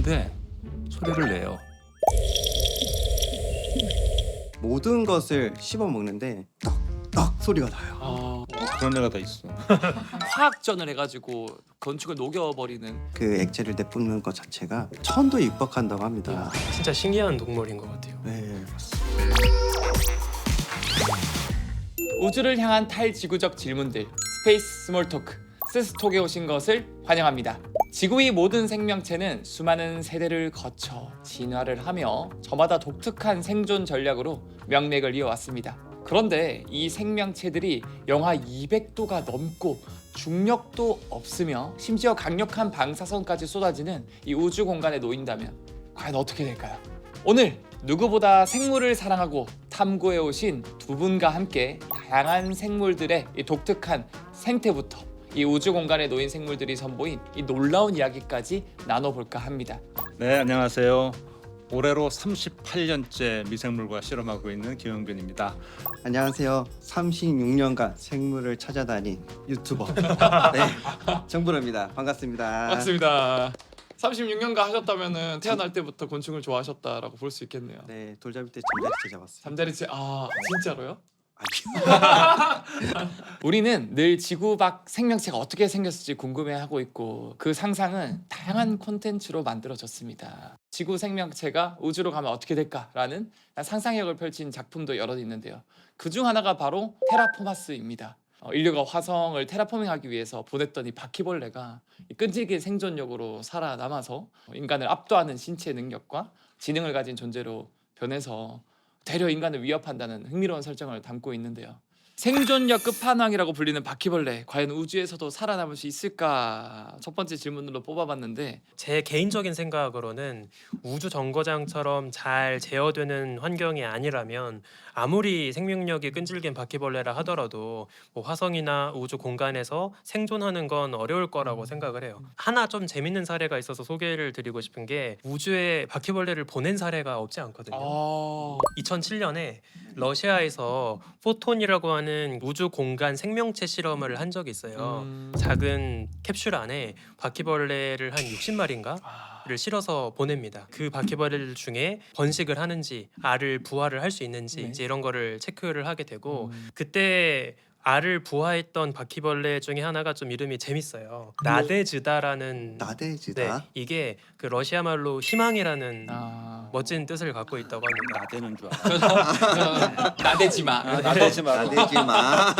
근데 소리를 내요. 모든 것을 씹어 먹는데 떡떡 소리가 나요. 그런 애가 다 있어. 화학전을 해가지고 건축을 녹여버리는. 그 액체를 내뿜는 것 자체가 천도에 육박한다고 합니다. 진짜 신기한 동물인 것 같아요. 네, 우주를 향한 탈지구적 질문들, 스페이스 스몰 토크, 스스톡에 오신 것을 환영합니다. 지구의 모든 생명체는 수많은 세대를 거쳐 진화를 하며 저마다 독특한 생존 전략으로 명맥을 이어왔습니다. 그런데 이 생명체들이 영하 200도가 넘고 중력도 없으며 심지어 강력한 방사선까지 쏟아지는 이 우주 공간에 놓인다면 과연 어떻게 될까요? 오늘 누구보다 생물을 사랑하고 탐구해 오신 두 분과 함께 다양한 생물들의 이 독특한 생태부터 이 우주 공간에 놓인 생물들이 선보인 이 놀라운 이야기까지 나눠볼까 합니다. 네, 안녕하세요. 올해로 38년째 미생물과 실험하고 있는 김영균입니다. 안녕하세요. 36년간 생물을 찾아다닌 유튜버 네, 정부로입니다. 반갑습니다. 반갑습니다. 36년간 하셨다면은 태어날 때부터 곤충을 좋아하셨다라고 볼 수 있겠네요. 네, 돌잡이 때 잠자리채 잡았어요. 잠자리채 진짜로요? 아니요. 우리는 늘 지구 밖 생명체가 어떻게 생겼을지 궁금해하고 있고 그 상상은 다양한 콘텐츠로 만들어졌습니다. 지구 생명체가 우주로 가면 어떻게 될까라는 상상력을 펼친 작품도 여러 있는데요. 그중 하나가 바로 테라포마스입니다. 인류가 화성을 테라포밍하기 위해서 보냈던 이 바퀴벌레가 이 끈질긴 생존력으로 살아남아서 인간을 압도하는 신체 능력과 지능을 가진 존재로 변해서 되려 인간을 위협한다는 흥미로운 설정을 담고 있는데요. 생존력 끝판왕이라고 불리는 바퀴벌레, 과연 우주에서도 살아남을 수 있을까? 첫 번째 질문으로 뽑아봤는데 제 개인적인 생각으로는 우주 정거장처럼 잘 제어되는 환경이 아니라면 아무리 생명력이 끈질긴 바퀴벌레라 하더라도 뭐 화성이나 우주 공간에서 생존하는 건 어려울 거라고 생각을 해요. 하나 좀 재밌는 사례가 있어서 소개를 드리고 싶은 게 우주에 바퀴벌레를 보낸 사례가 없지 않거든요. 2007년에 러시아에서 포톤이라고 하는 우주 공간 생명체 실험을 한 적이 있어요. 작은 캡슐 안에 바퀴벌레를 한 60마리인가? 를 실어서 보냅니다. 그 바퀴벌레 중에 번식을 하는지 알을 부화를 할 수 있는지 네. 이제 이런 거를 체크를 하게 되고 그때 알을 부화했던 바퀴벌레 중에 하나가 좀 이름이 재밌어요. 나데즈다라는 나대지다. 네, 이게 그 러시아 말로 희망이라는 멋진 뜻을 갖고 있다고 합니다. 나대는 줄 알아. 나대지마. 나대지 마. 나대지마.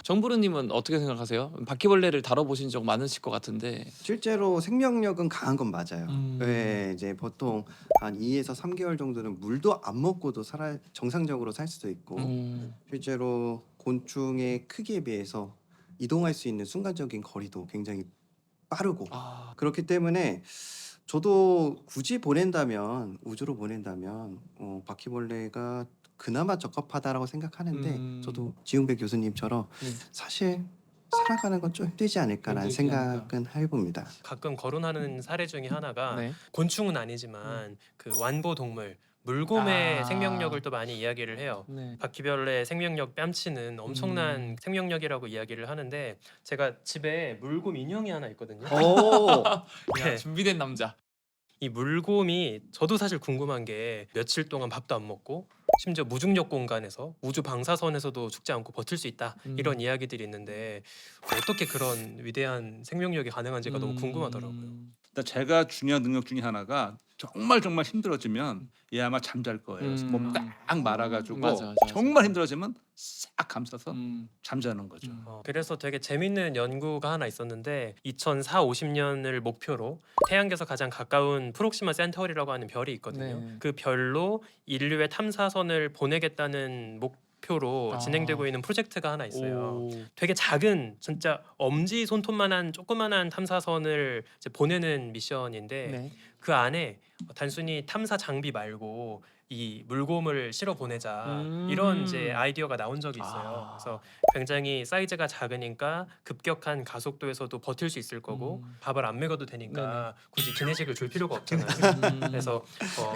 정부르님은 어떻게 생각하세요? 바퀴벌레를 다뤄보신 적 많으실 것 같은데. 실제로 생명력은 강한 건 맞아요. 음. 네, 이제 보통 한 2에서 3개월 정도는 물도 안 먹고도 정상적으로 살 수도 있고 실제로 곤충의 크기에 비해서 이동할 수 있는 순간적인 거리도 굉장히 빠르고 그렇기 때문에 저도 굳이 보낸다면 우주로 보낸다면 바퀴벌레가 그나마 적합하다라고 생각하는데 저도 지웅배 교수님처럼 사실 살아가는 건 좀 힘들지 않을까라는 힘들긴 생각은 해봅니다. 가끔 거론하는 사례 중에 하나가 네. 곤충은 아니지만 그 완보 동물 물곰의 생명력을 또 많이 이야기를 해요. 네. 바퀴벌레 생명력 뺨치는 엄청난 생명력이라고 이야기를 하는데 제가 집에 물곰 인형이 하나 있거든요. 오, 네. 준비된 남자. 이 물곰이 저도 사실 궁금한 게 며칠 동안 밥도 안 먹고 심지어 무중력 공간에서 우주 방사선에서도 죽지 않고 버틸 수 있다 이런 이야기들이 있는데 어떻게 그런 위대한 생명력이 가능한지가 너무 궁금하더라고요. 일단 제가 중요한 능력 중에 하나가 정말 힘들어지면 얘 아마 잠잘 거예요. 몸 딱 말아가지고 맞아. 정말 힘들어지면 싹 감싸서 잠자는 거죠. 그래서 되게 재밌는 연구가 하나 있었는데 2040~50년을 목표로 태양계에서 가장 가까운 프록시마 센터리라고 하는 별이 있거든요. 네. 그 별로 인류의 탐사선을 보내겠다는 목표로 진행되고 있는 프로젝트가 하나 있어요. 되게 작은 진짜 엄지 손톱만한 조그만한 탐사선을 이제 보내는 미션인데 네. 그 안에 단순히 탐사 장비 말고 이 물곰을 실어 보내자 이런 이제 아이디어가 나온 적이 있어요. 그래서 굉장히 사이즈가 작으니까 급격한 가속도에서도 버틸 수 있을 거고 밥을 안 먹여도 되니까 굳이 기내식을 줄 필요가 없잖아요. 그래서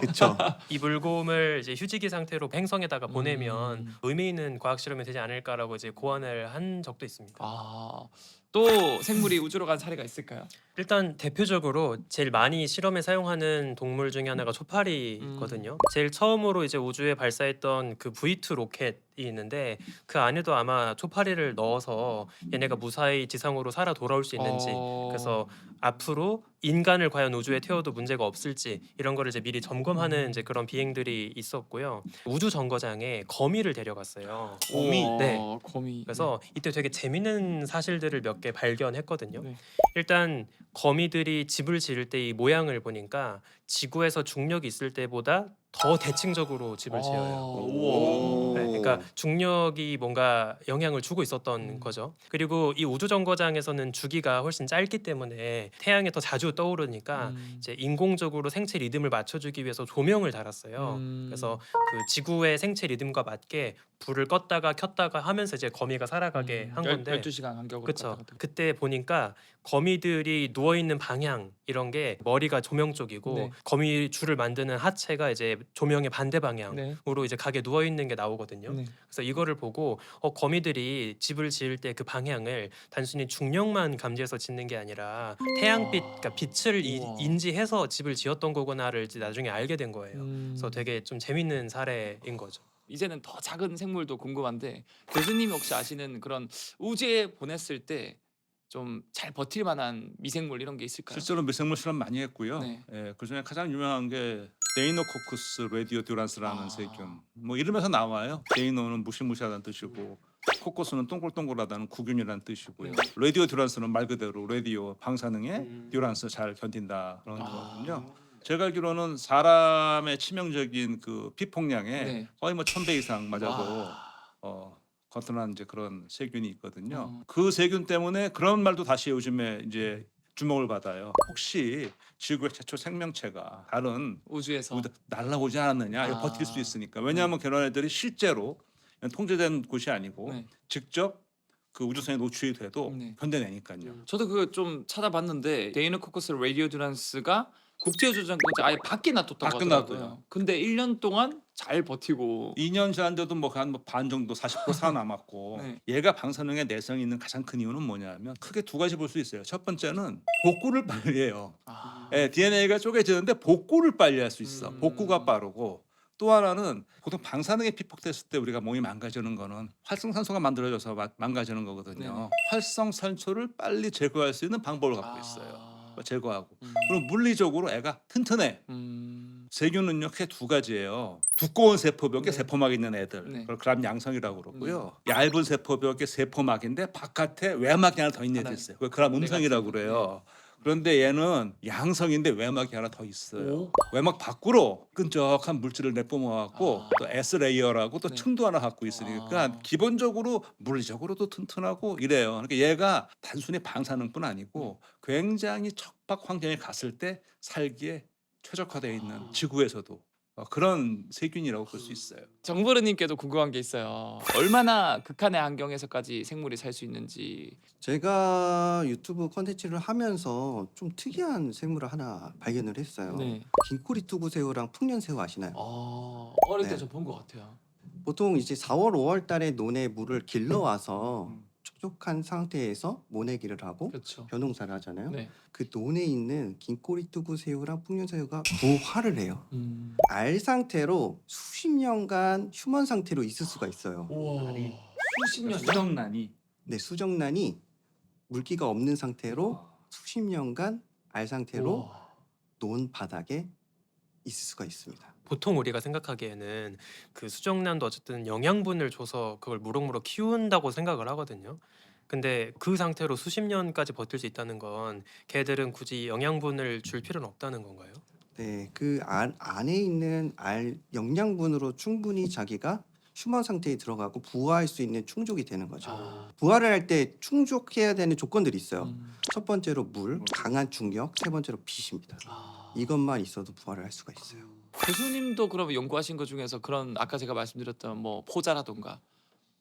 그렇죠. 이 물곰을 이제 휴지기 상태로 행성에다가 보내면 의미 있는 과학 실험이 되지 않을까라고 이제 고안을 한 적도 있습니다. 또 생물이 우주로 간 사례가 있을까요? 일단 대표적으로 제일 많이 실험에 사용하는 동물 중에 하나가 초파리거든요. 제일 처음으로 이제 우주에 발사했던 그 V2 로켓이 있는데 그 안에도 아마 초파리를 넣어서 얘네가 무사히 지상으로 살아 돌아올 수 있는지 그래서 앞으로 인간을 과연 우주에 태워도 문제가 없을지 이런 거를 이제 미리 점검하는 이제 그런 비행들이 있었고요. 우주 정거장에 거미를 데려갔어요. 거미? 네. 거미. 그래서 이때 되게 재밌는 사실들을 몇 개 발견했거든요. 네. 일단 거미들이 집을 지을 때 이 모양을 보니까 지구에서 중력이 있을 때보다 더 대칭적으로 집을 지어요. 우와. 네, 그러니까 중력이 뭔가 영향을 주고 있었던 거죠. 그리고 이 우주 정거장에서는 주기가 훨씬 짧기 때문에 태양에 더 자주 떠오르니까 이제 인공적으로 생체 리듬을 맞춰주기 위해서 조명을 달았어요. 그래서 그 지구의 생체 리듬과 맞게 불을 껐다가 켰다가 하면서 이제 거미가 살아가게 한 건데 12시간 간격으로. 그렇죠. 그때 보니까 거미들이 누워 있는 방향 이런 게 머리가 조명 쪽이고 네. 거미 줄을 만드는 하체가 이제 조명의 반대 방향으로 네. 이제 가게 누워 있는 게 나오거든요. 네. 그래서 이거를 보고 거미들이 집을 지을 때 그 방향을 단순히 중력만 감지해서 짓는 게 아니라 태양빛, 그러니까 빛을 우와. 인지해서 집을 지었던 거구나를 이제 나중에 알게 된 거예요. 음. 그래서 되게 좀 재밌는 사례인 거죠. 이제는 더 작은 생물도 궁금한데 교수님이 혹시 아시는 그런 우주에 보냈을 때 좀 잘 버틸 만한 미생물 이런 게 있을까요? 실제로 미생물 실험 많이 했고요. 네. 예, 그중에 가장 유명한 게 데이노코쿠스 레디오듀란스라는 아. 세균. 뭐 이름에서 나와요. 데이노는 무시무시하다는 뜻이고 코코스는 동글동글하다는 구균이라는 뜻이고요. 네. 레디오듀란스는 말 그대로 레디오 방사능에 듀란스 잘 견딘다 그런 아. 거거든요. 제가 알기로는 사람의 치명적인 그 피폭량에 네. 거의 뭐 1000배 이상 맞아도 와. 거뜬한 이제 그런 세균이 있거든요. 어. 그 세균 때문에 그런 말도 다시 요즘에 이제 주목을 받아요. 혹시 지구의 최초 생명체가 다른 우주에서 날아오지 않았느냐? 이거 아. 버틸 수 있으니까. 왜냐하면 그런 애들이 실제로 통제된 곳이 아니고 네. 직접 그 우주선에 노출이 돼도 네. 견뎌내니까요. 저도 그거 좀 찾아봤는데 데이노코커스 레디오듀란스가 국제우주정거장 아예 밖에 놔뒀다고 밖에 하더라고요. 놔둬요. 근데 1년 동안 잘 버티고 2년 지났는데도 뭐 한 반 정도 40% 살아남았고 네. 얘가 방사능에 내성이 있는 가장 큰 이유는 뭐냐면 크게 두 가지 볼 수 있어요. 첫 번째는 복구를 빨리 해요. 아. 예, DNA가 쪼개지는데 복구를 빨리 할 수 있어. 음. 복구가 빠르고 또 하나는 보통 방사능에 피폭됐을 때 우리가 몸이 망가지는 거는 활성산소가 만들어져서 망가지는 거거든요. 네네. 활성산소를 빨리 제거할 수 있는 방법을 갖고 아. 있어요. 제거하고. 음. 그럼 물리적으로 애가 튼튼해. 세균은요 크게 두 가지예요. 두꺼운 세포벽에 네. 세포막 있는 애들, 네. 그걸 그람 양성이라고 그러고요. 얇은 세포벽에 세포막인데 바깥에 외막이 하나 더 있는 애들 하나 있어요. 그걸 그람 음성이라고 네가티브. 그래요. 그런데 얘는 양성인데 외막이 하나 더 있어요. 오. 외막 밖으로 끈적한 물질을 내뿜어갖고 아. 또 S 레이어라고 또 네. 층도 하나 갖고 있으니까 아. 기본적으로 물리적으로도 튼튼하고 이래요. 그러니까 얘가 단순히 방사능뿐 아니고 굉장히 척박 환경에 갔을 때 살기에 최적화되어 있는 지구에서도 그런 세균이라고 볼 수 있어요. 정부르님께도 궁금한 게 있어요. 얼마나 극한의 환경에서까지 생물이 살 수 있는지. 제가 유튜브 컨텐츠를 하면서 좀 특이한 생물을 하나 발견을 했어요. 네. 긴꼬리 투구새우랑 풍년새우 아시나요? 어릴 때 네. 저 본 것 같아요. 보통 이제 4월, 5월 달에 논에 물을 길러와서 촉촉한 상태에서 모내기를 하고 그렇죠. 벼농사를 하잖아요. 네. 그 논에 있는 긴꼬리 투구새우랑 풍년새우가 부화를 해요. 알 상태로 수십 년간 휴먼 상태로 있을 수가 있어요. 우와. 수십 년. 수정란이 네, 수정란이 물기가 없는 상태로 수십 년간 알 상태로 우와. 논 바닥에 있을 수가 있습니다. 보통 우리가 생각하기에는 그 수정란도 어쨌든 영양분을 줘서 그걸 무럭무럭 키운다고 생각을 하거든요. 근데 그 상태로 수십 년까지 버틸 수 있다는 건 걔들은 굳이 영양분을 줄 필요는 없다는 건가요? 네, 그 안에 있는 알 영양분으로 충분히 자기가 휴먼 상태에 들어가고 부화할 수 있는 충족이 되는 거죠. 아. 부화를 할 때 충족해야 되는 조건들이 있어요. 첫 번째로 물, 강한 중력, 세 번째로 빛입니다. 이것만 있어도 부화를 할 수가 있어요. 교수님도 그러면 연구하신 것 중에서 그런 아까 제가 말씀드렸던 뭐 포자라던가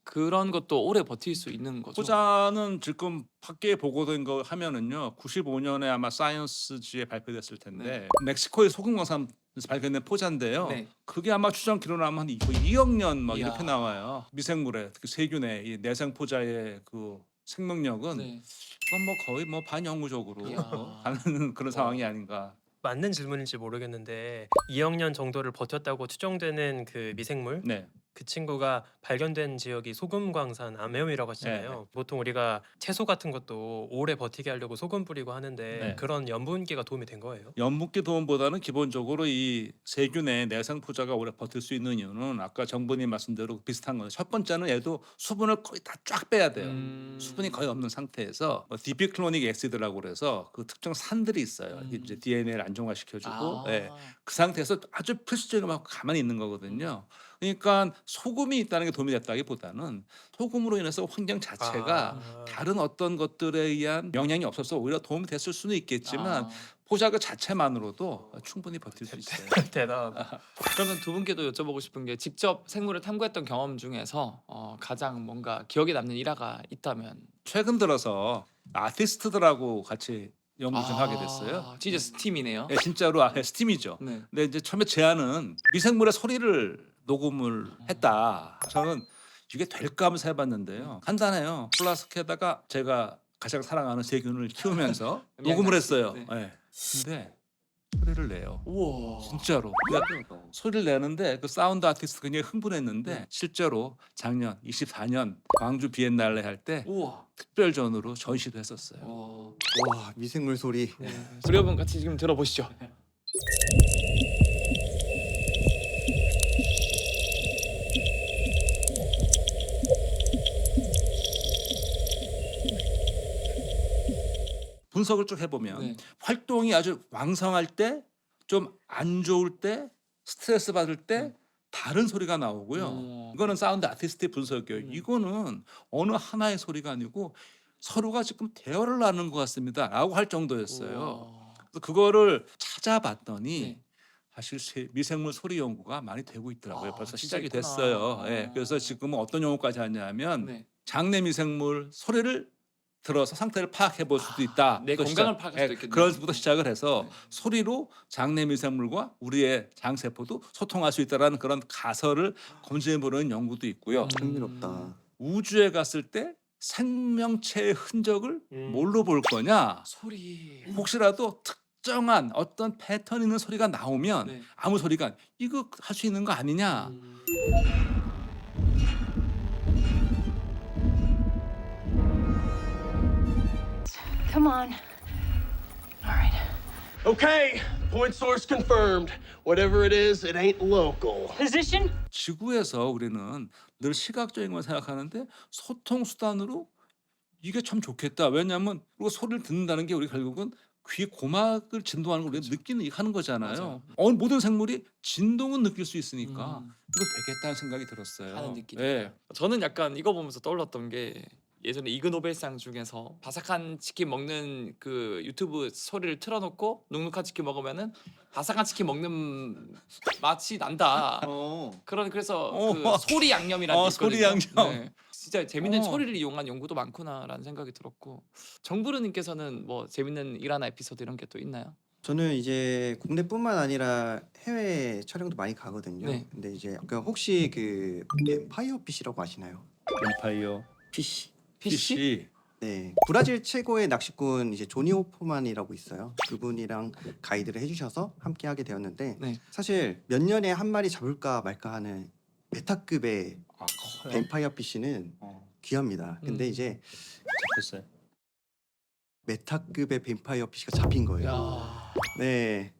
그런 것도 오래 버틸 수 있는 거죠. 포자는 지금 밖에 보고된 거 하면은요 95년에 아마 사이언스지에 발표됐을 텐데 멕시코의 소금 광산에서 발견된 포자인데요. 네. 그게 아마 추정 기록나면 한 2억 년 막 이야. 이렇게 나와요. 미생물의 특히 세균의 이 내생 포자의 그 생명력은 네. 이건 뭐 거의 뭐 반영구적으로 이야. 가는 그런 상황이 아닌가. 맞는 질문인지 모르겠는데 2억 년 정도를 버텼다고 추정되는 그 미생물 네. 그 친구가 발견된 지역이 소금 광산 암해음이라고 하시잖아요. 보통 우리가 채소 같은 것도 오래 버티게 하려고 소금 뿌리고 하는데 네. 그런 염분기가 도움이 된 거예요. 연분기 도움보다는 기본적으로 이 세균의 내성 포자가 오래 버틸 수 있는 이유는 아까 정부님 말씀대로 비슷한 거예요. 첫 번째는 얘도 수분을 거의 다 쫙 빼야 돼요. 수분이 거의 없는 상태에서 디비클로닉 애시드라고 그래서 그 특정 산들이 있어요. 이게 이제 DNA를 안정화시켜주고 예. 그 상태에서 아주 필수적으로 가만히 있는 거거든요. 그러니까 소금이 있다는 게 도움이 됐다기보다는 소금으로 인해서 환경 자체가 다른 어떤 것들에 의한 영향이 없어서 오히려 도움이 됐을 수는 있겠지만 포자 그 자체만으로도 충분히 버틸 수 있어요. 대단하다. 그러면 두 분께도 여쭤보고 싶은 게 직접 생물을 탐구했던 경험 중에서 가장 뭔가 기억에 남는 일화가 있다면 최근 들어서 아티스트들하고 같이 연구 좀 하게 됐어요. 진짜 스팀이네요. 예, 진짜로 스팀이죠. 네. 근데 이제 처음에 제안은 미생물의 소리를 녹음을 했다. 저는 이게 될까 하면서 해봤는데요. 간단해요. 플라스크에다가 제가 가장 사랑하는 세균을 키우면서 녹음을 했어요. 네. 예. 근데 소리를 내요. 우와. 진짜로. 그러니까 소리를 내는데 그 사운드 아티스트 굉장히 흥분했는데 실제로 작년 24년 광주 비엔날레 할 때 우와. 특별전으로 전시도 했었어요. 와 미생물 소리. 우리 여러분 같이 지금 들어보시죠. 분석을 쭉 해보면 네. 활동이 아주 왕성할 때, 좀 안 좋을 때, 스트레스 받을 때 다른 소리가 나오고요. 이거는 사운드 아티스트의 분석이에요. 이거는 어느 하나의 소리가 아니고 서로가 지금 대화를 나누는 것 같습니다.라고 할 정도였어요. 우와. 그래서 그거를 찾아봤더니 네. 사실 미생물 소리 연구가 많이 되고 있더라고요. 벌써 진짜 시작이 있구나. 됐어요. 예, 그래서 지금은 어떤 연구까지 하냐면 네. 장내 미생물 소리를 들어서 상태를 파악해 볼 수도 있다. 내 부터 건강을 시작- 파악할 수도 예, 있겠네요. 그런부터 시작을 해서 네. 소리로 장내 미생물과 우리의 장세포도 소통할 수 있다라는 그런 가설을 검증해 보는 연구도 있고요. 흥미롭다. 우주에 갔을 때 생명체의 흔적을 뭘로 볼 거냐? 소리. 혹시라도 특정한 어떤 패턴 있는 소리가 나오면 네. 아무 소리가 이거 할 수 있는 거 아니냐? Come on. All right. Okay, point source confirmed. Whatever it is, it ain't local. Position? 지구에서 우리는 늘 시각적인 걸 생각하는데 소통 수단으로 이게 참 좋겠다. 왜냐하면 우리가 소리를 듣는다는 게 우리 결국은 귀 고막을 진동하는 걸 우리가 느끼는 하는 거잖아요. 맞아요. 모든 생물이 진동은 느낄 수 있으니까 음. 이거 되겠다는 생각이 들었어요. 하는 느낌. 예. 저는 약간 이거 보면서 떠올랐던 게 예전에 이그노벨상 중에서 바삭한 치킨 먹는 그 유튜브 소리를 틀어놓고 눅눅한 치킨 먹으면은 바삭한 치킨 먹는 맛이 난다. 그래서 그 소리 양념이라는 게 소리 있거든요. 양념. 네. 진짜 재밌는 어. 소리를 이용한 연구도 많구나라는 생각이 들었고 정부르님께서는 뭐 재밌는 일화나 에피소드 이런 게 또 있나요? 저는 이제 국내뿐만 아니라 해외 촬영도 많이 가거든요. 네. 근데 이제 혹시 그 뱀파이어 피시라고 아시나요? 뱀파이어 피시. 피시. 네, 브라질 최고의 낚시꾼 이제 조니 호프만이라고 있어요. 그분이랑 가이드를 해주셔서 함께 하게 되었는데 네. 사실 몇 년에 한 마리 잡을까 말까 하는 메타급의 커요. 뱀파이어 피시는 귀합니다. 근데 이제 잡혔어요. 메타급의 뱀파이어 피시가 잡힌 거예요. 야. 네,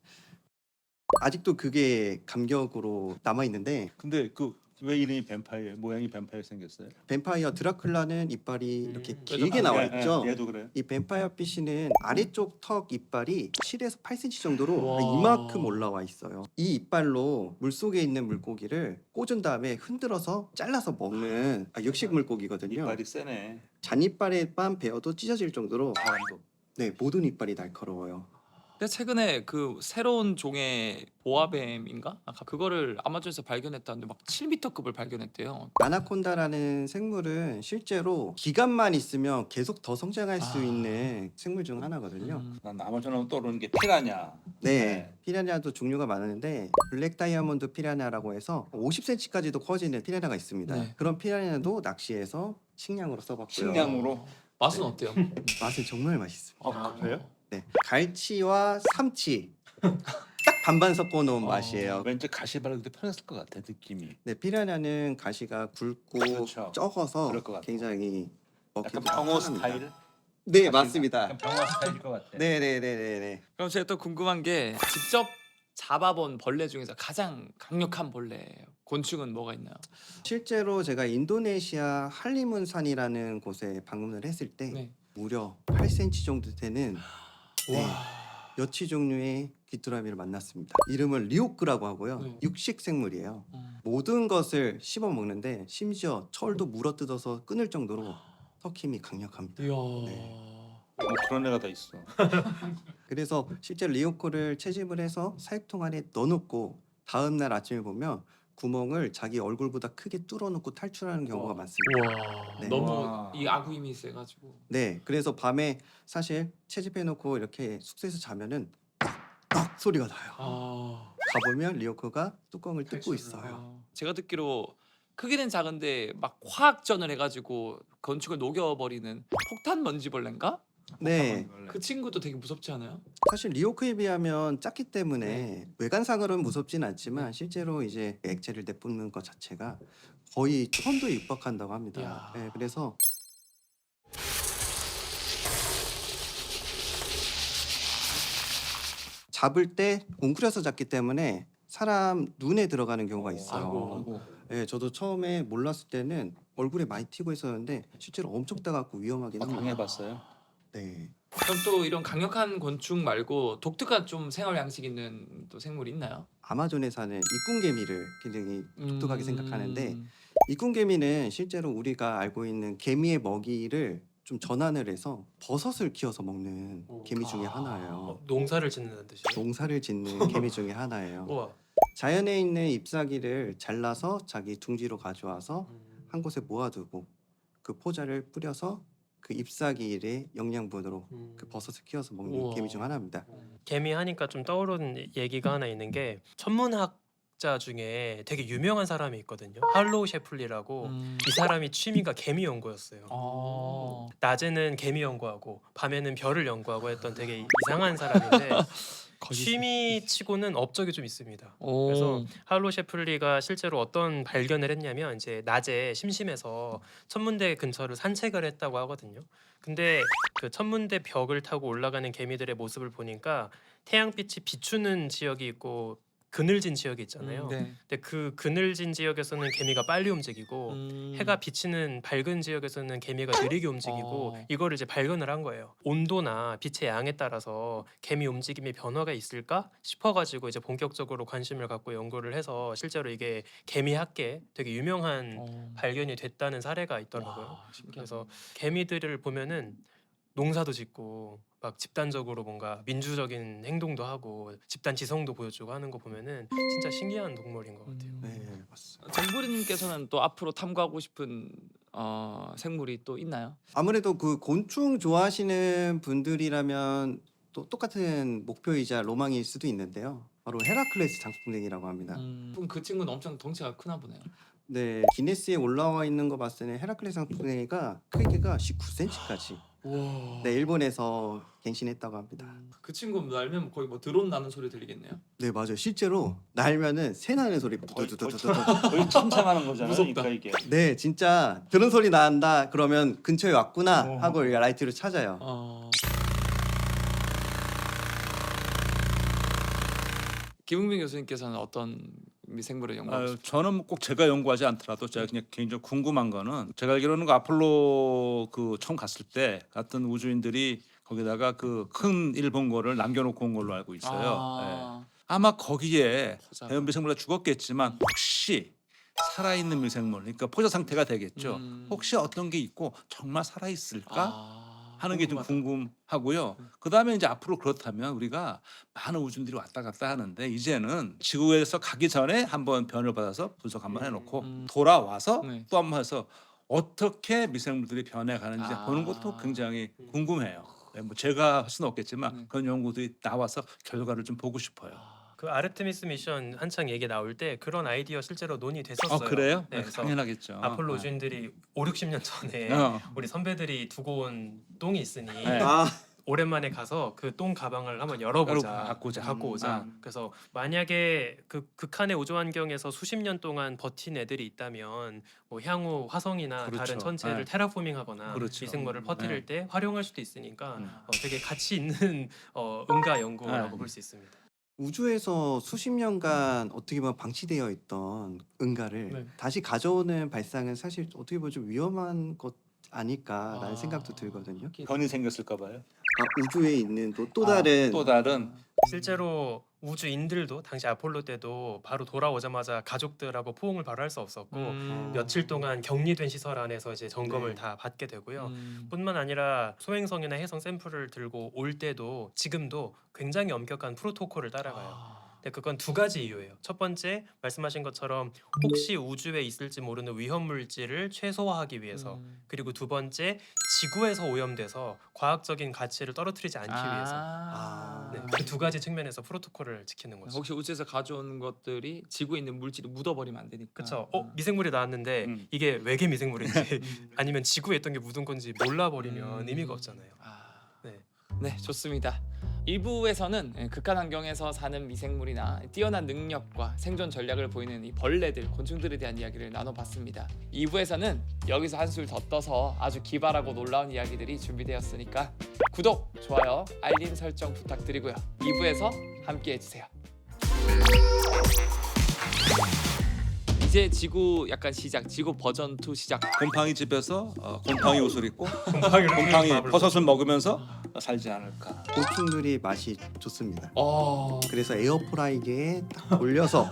아직도 그게 감격으로 남아 있는데 근데 그 왜 이름이 뱀파이어 모양이 뱀파이어 생겼어요? 뱀파이어 드라큘라는 이빨이 이렇게 길게 그래서 나와 예, 있죠. 예, 얘도 그래요. 이 뱀파이어 피시는 아래쪽 턱 이빨이 7에서 8cm 정도로 와. 이만큼 올라와 있어요. 이 이빨로 물속에 있는 물고기를 꽂은 다음에 흔들어서 잘라서 먹는 육식 물고기거든요. 이빨이 세네. 잔이빨에만 베어도 찢어질 정도로 사람도. 네, 모든 이빨이 날카로워요. 근데 최근에 그 새로운 종의 보아뱀인가? 아까 그거를 아마존에서 발견했다는데 막 7m급을 발견했대요. 아나콘다라는 생물은 실제로 기간만 있으면 계속 더 성장할 수 있는 생물 중 하나거든요. 난 아마존하면 떠오르는 게 피라냐. 네, 피라냐도 종류가 많은데 블랙 다이아몬드 피라냐라고 해서 50cm까지도 커지는 피라냐가 있습니다. 네. 그런 피라냐도 낚시해서 식량으로 써봤고요. 식량으로. 맛은 어때요? 맛은 정말 맛있습니다. 아, 그래요? 네, 갈치와 삼치 딱 반반 섞어 놓은 맛이에요. 왠지 가시바르기도 편했을 것 같아 느낌이. 네, 피라냐는 가시가 굵고 그렇죠. 적어서 그럴 것 같아요. 굉장히 먹기도 약간 병어 편합니다. 스타일? 네, 맞습니다. 약간 병어 스타일일 것 같아. 네네네네네. 그럼 제가 또 궁금한 게 직접 잡아본 벌레 중에서 가장 강력한 벌레 곤충은 뭐가 있나요? 실제로 제가 인도네시아 할리문산이라는 곳에 방문을 했을 때 네. 무려 8cm 정도 되는 네, 와. 여치 종류의 귀뚜라미를 만났습니다. 이름을 리오크라고 하고요. 네. 육식 생물이에요. 모든 것을 씹어 먹는데 심지어 철도 물어뜯어서 끊을 정도로 턱힘이 강력합니다. 이야. 네. 그런 애가 다 있어. 그래서 실제 리오코를 채집을 해서 사육통 안에 넣어놓고 다음 날 아침에 보면 구멍을 자기 얼굴보다 크게 뚫어놓고 탈출하는 경우가 많습니다. 와. 네. 너무 와. 이 아구 힘이 세가지고. 네, 그래서 밤에 사실 채집해놓고 이렇게 숙소에서 자면은 딱 소리가 나요. 아. 가보면 리오코가 뚜껑을 뜯고 있어요. 제가 듣기로 크기는 작은데 막 화학전을 해가지고 건축을 녹여버리는 폭탄 먼지벌레인가? 네, 그 친구도 되게 무섭지 않아요? 사실 리오크에 비하면 작기 때문에 네. 외관상으로는 무섭진 않지만 실제로 이제 액체를 내뿜는 것 자체가 거의 1000도에 육박한다고 합니다. 이야. 네, 그래서 잡을 때 웅크려서 잡기 때문에 사람 눈에 들어가는 경우가 있어요. 아이고. 네, 저도 처음에 몰랐을 때는 얼굴에 많이 튀고 있었는데 실제로 엄청 따갑고 위험하긴 합니다. 당해봤어요. 네. 그럼 또 이런 강력한 곤충 말고 독특한 좀 생활 양식 있는 또 생물이 있나요? 아마존에 사는 이꾼개미를 굉장히 독특하게 생각하는데 음. 이꾼개미는 실제로 우리가 알고 있는 개미의 먹이를 좀 전환을 해서 버섯을 키워서 먹는 오. 개미 중에 아. 하나예요. 농사를 짓는다는 뜻이에요? 농사를 짓는 개미 중에 하나예요. 우와. 자연에 있는 잎사귀를 잘라서 자기 둥지로 가져와서 한 곳에 모아두고 그 포자를 뿌려서 그 잎사귀의 영양분으로 그 버섯을 키워서 먹는 우와. 개미 중 하나입니다. 개미 하니까 좀 떠오르는 얘기가 하나 있는 게 천문학자 중에 되게 유명한 사람이 있거든요. 할로우 셰플리라고. 이 사람이 취미가 개미 연구였어요. 아. 낮에는 개미 연구하고 밤에는 별을 연구하고 했던 되게 이상한 사람인데 취미치고는 업적이 좀 있습니다. 오. 그래서 할로 셰플리가 실제로 어떤 발견을 했냐면 이제 낮에 심심해서 천문대 근처를 산책을 했다고 하거든요. 근데 그 천문대 벽을 타고 올라가는 개미들의 모습을 보니까 태양빛이 비추는 지역이 있고 그늘진 지역이 있잖아요. 네. 근데 그 그늘진 지역에서는 개미가 빨리 움직이고 해가 비치는 밝은 지역에서는 개미가 느리게 움직이고 어. 이거를 이제 발견을 한 거예요. 온도나 빛의 양에 따라서 개미 움직임에 변화가 있을까 싶어가지고 이제 본격적으로 관심을 갖고 연구를 해서 실제로 이게 개미학계 되게 유명한 발견이 됐다는 사례가 있더라고요. 와, 신기하다. 그래서 개미들을 보면은 농사도 짓고 막 집단적으로 뭔가 민주적인 행동도 하고 집단 지성도 보여주고 하는 거 보면은 진짜 신기한 동물인 것 같아요. 네, 맞습니다. 정부님께서는 또 앞으로 탐구하고 싶은 생물이 또 있나요? 아무래도 그 곤충 좋아하시는 분들이라면 또 똑같은 목표이자 로망일 수도 있는데요. 바로 헤라클레스 장풍뎅이라고 합니다. 그럼 그 친구는 엄청 덩치가 크나 보네요. 네, 기네스에 올라와 있는 거 봤을 때는 헤라클레스 장풍뎅이가 크기가 19cm까지 와. 네, 일본에서 갱신했다고 합니다. 그 친구 날면 거의 뭐 드론 나는 소리 들리겠네요. 네, 맞아요. 실제로 날면은 새 나는 소리 두두두두두. 거의 침상하는 거잖아요. 무섭다. 그러니까 이게. 네, 진짜 들은 소리 난다 그러면 근처에 왔구나 하고 우리가 라이트를 찾아요. 김웅민 교수님께서는 어떤 미생물을 연구하고 싶어요? 저는 꼭 제가 연구하지 않더라도 제가 그냥 개인적으로 궁금한 거는 제가 알기로는 그 아폴로 그 처음 갔을 때 갔던 우주인들이 거기다가 그 큰 일본거를 남겨놓고 온 걸로 알고 있어요. 예. 아마 거기에 포자. 대형 미생물이 죽었겠지만 혹시 살아있는 미생물, 그러니까 포자 상태가 되겠죠. 혹시 어떤 게 있고 정말 살아있을까 하는 게 좀 궁금하고요. 그 다음에 이제 앞으로 그렇다면 우리가 많은 우주인들이 왔다 갔다 하는데 이제는 지구에서 가기 전에 한번 변을 받아서 분석 한번 해놓고 돌아와서 네. 또 한번 해서 어떻게 미생물들이 변해가는지 아. 보는 것도 굉장히 궁금해요. 네, 뭐 제가 할 수는 없겠지만 네. 그런 연구들이 나와서 결과를 좀 보고 싶어요. 그 아르테미스 미션 한창 얘기 나올 때 그런 아이디어 실제로 논의됐었어요. 그래요? 네, 그래서 당연하겠죠. 아폴로 우주인들이 5, 60년 전에 어. 우리 선배들이 두고 온 똥이 있으니 네. 아, 오랜만에 가서 그 똥 가방을 한번 열어보자, 갖고 오자. 그래서 만약에 그 극한의 우주 환경에서 수십 년 동안 버틴 애들이 있다면 뭐 향후 화성이나 그렇죠. 다른 천체를 네. 테라포밍하거나 그렇죠. 미생물을 퍼뜨릴 때 활용할 수도 있으니까 음. 되게 가치 있는 응가 연구라고 네. 볼 수 있습니다. 우주에서 수십 년간 어떻게 보면 방치되어 있던 응가를 네. 다시 가져오는 발상은 사실 어떻게 보면 좀 위험한 것 아닐까라는 아. 생각도 들거든요. 변이 생겼을까 봐요. 우주에 있는 또 다른 또 다른 실제로 우주인들도 당시 아폴로 때도 바로 돌아오자마자 가족들하고 포옹을 바로 할 수 없었고 며칠 동안 격리된 시설 안에서 이제 점검을 네. 다 받게 되고요. 음. 뿐만 아니라 소행성이나 해성 샘플을 들고 올 때도 지금도 굉장히 엄격한 프로토콜을 따라가요. 근데 그건 두 가지 이유예요. 첫 번째 말씀하신 것처럼 혹시 우주에 있을지 모르는 위험 물질을 최소화하기 위해서, 그리고 두 번째 지구에서 오염돼서 과학적인 가치를 떨어뜨리지 않기 위해서. 아. 네, 그 두 가지 측면에서 프로토콜을 지키는 거죠. 혹시 우주에서 가져온 것들이 지구에 있는 물질이 묻어버리면 안 되니까. 그렇죠. 미생물이 나왔는데 음. 이게 외계 미생물인지 아니면 지구에 있던 게 묻은 건지 몰라버리면 음. 의미가 없잖아요. 네. 네. 네, 좋습니다. 1부에서는 극한 환경에서 사는 미생물이나 뛰어난 능력과 생존 전략을 보이는 이 벌레들, 곤충들에 대한 이야기를 나눠봤습니다. 2부에서는 여기서 한술 더 떠서 아주 기발하고 놀라운 이야기들이 준비되었으니까 구독, 좋아요, 알림 설정 부탁드리고요. 2부에서 함께 해주세요. 이제 지구 약간 시작, 지구 버전 2 시작. 곰팡이 집에서 곰팡이 옷을 입고 곰팡이 곰팡이 버섯을 먹으면서 살지 않을까. 곤충들이 맛이 좋습니다. 어, 그래서 에어프라이기에 딱 돌려서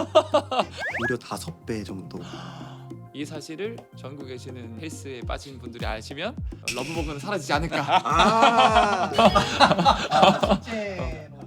무려 5배 정도. 이 사실을 전국에 계시는 헬스에 빠진 분들이 아시면 러브버그는 사라지지 않을까. 아, 실제로